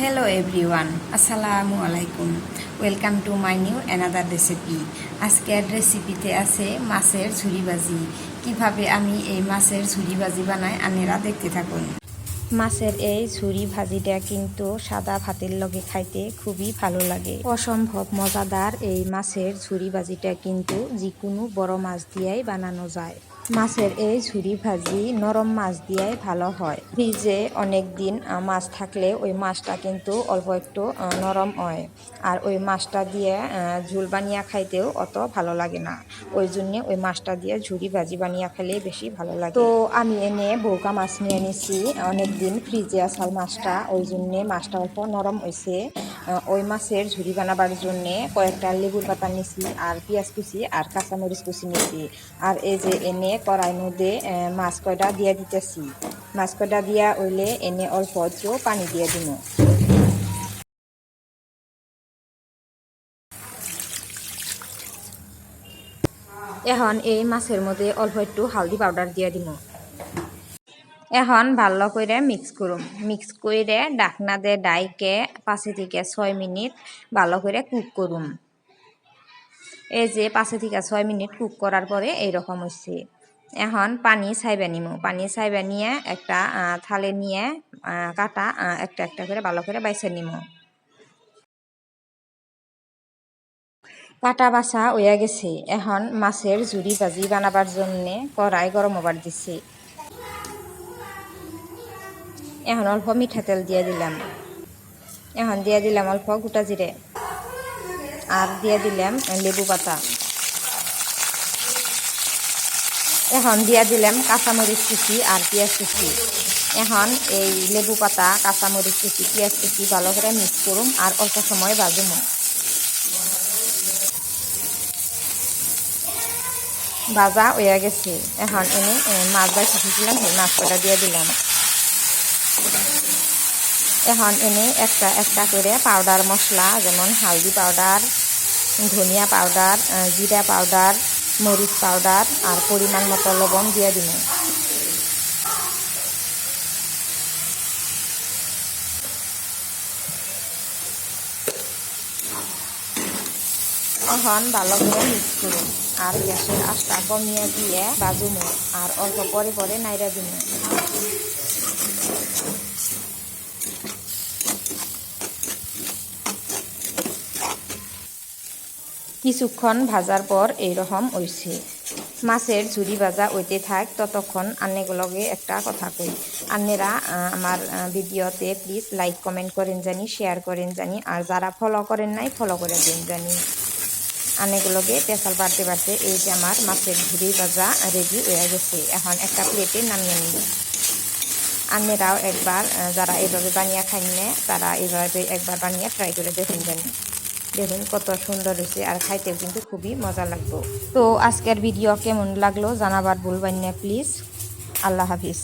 Hello everyone, আসসালামু আলাইকুম। Welcome to my new another recipe. আজকের রেসিপিতে আছে মাছের ঝুরি ভাজি। কিভাবে আমি এই মাছের ঝুরি ভাজি বানাই আপনারা দেখতে থাকুন। মাছের এই ঝুরি ভাজিটা কিন্তু সাদা ভাতের লগে খাইতে খুবই ভালো লাগে। অসম্ভব মজাদার এই মাছের ঝুরি ভাজিটা কিন্তু যে কোনো বড় মাছ দিয়েই বানানো যায়। মাছের এই ঝুরি ভাজি নরম মাছ দিয়েই ভালো হয়। ফ্রিজে অনেক দিন মাছ থাকলে ওই মাছটা কিন্তু অল্প একটু নরম হয়, আর ওই মাছটা দিয়ে ঝুল বানিয়ে খাইতেও অত ভালো লাগে না। ওই জন্যে ওই মাছটা দিয়ে ঝুরি ভাজি বানিয়ে খেলে বেশি ভালো লাগে। তো আমি এনে বউকা মাছ নিয়ে নিছি, অনেক দিন ফ্রিজে আসাল মাছটা, ওই জন্যে মাছটা অল্প নরম হয়েছে। ওই মাছের ঝুরি বানাবার জন্যে কয়েকটা লেবুর পাতা নিছি, আর পেঁয়াজ কুচি আর কাঁচামরিচ কুচি নিছি। আর এই যে এনে কড়াইর মধ্যে মাছ কয়টা দিয়ে দিতেছি। মাছ কয়টা দিয়া হইলে এনে অল্প একটু পানি দিয়ে দিব। এখন এই মাছের মধ্যে অল্প একটু হালদি পাউডার দিয়ে দিব। এখন ভালো করে মিক্স করে ডাকনা দিয়ে ডাইকে 5 থেকে 6 মিনিট ভালো করে কুক করুম। এই যে 5 থেকে 6 মিনিট কুক করার পরে এইরকম হচ্ছে। এখন পানি ছাইবা নিয়ে একটা থালে নিয়ে কাটা একটা একটা করে ভালো করে বাইছে নিব। কাটা বাছা হইয়া গেছে। এখন মাছের ঝুরি ভাজি বানাবার জন্য কড়াই গরম হবার দিছি। এখন অল্প মিঠা তেল দিয়ে দিলাম। এখন দিয়ে দিলাম অল্প গোটা জিরে, আর দিয়ে দিলাম লেবু পাতা। এখন দিয়ে দিলাম কাঁচামরিচ কুচি আর পেঁয়াজ কুচি। এখন এই লেবু পাতা, কাঁচামরিচ কুচি, পেঁয়াজ কুচি ভালো করে মিক্স করুম আর অল্প সময় ভাজুম। ভাজা হয়ে গেছে। এখন এনে মাছ ভাজা দিলাম, সেই মাছ কটা দিয়ে দিলাম। এখন এনে একটা একটা করে পাউডার মশলা, যেমন হালদি পাউডার, ধনিয়া পাউডার, জিরা পাউডার, মরিচ পাউডার আর পরিমাণ মতো লবণ দিয়ে দিব। এখন ভালো করে মিক্স করুন আর গ্যাসের আঁচটা কমিয়ে দিয়ে ভাজুন, আর অল্প পরে পরে নাইড়া দিন। কিছুক্ষণ ভাজার পর এইরকম হইছে। মাছের ঝুরি ভাজা হইতে থাক, ততক্ষণ আন্নেগুলোকে একটা কথা কই। আন্নেরা আমার ভিডিওতে প্লিজ লাইক কমেন্ট করেন জানি, শেয়ার করেন জানি, আর যারা ফলো করেন নাই ফলো করে দেন জানি। আনেগুলোকে পেঁচাল পারতে পারতে এই যে আমার মাছের ঝুরি ভাজা রেডি হয়ে গেছে। এখন একটা প্লেটে নামিয়ে নিব। আন্নেরাও একবার যারা এইভাবে বানিয়ে খাইন না, তারা এইভাবে একবার বানিয়ে ট্রাই করে দেখুন জানি। দেখুন কত সুন্দর হয়েছে, আর খাইতেও কিন্তু খুবই মজা লাগলো। তো আজকের ভিডিও কেমন লাগলো জানাবার ভুলবেন না প্লিজ। আল্লাহ হাফিজ।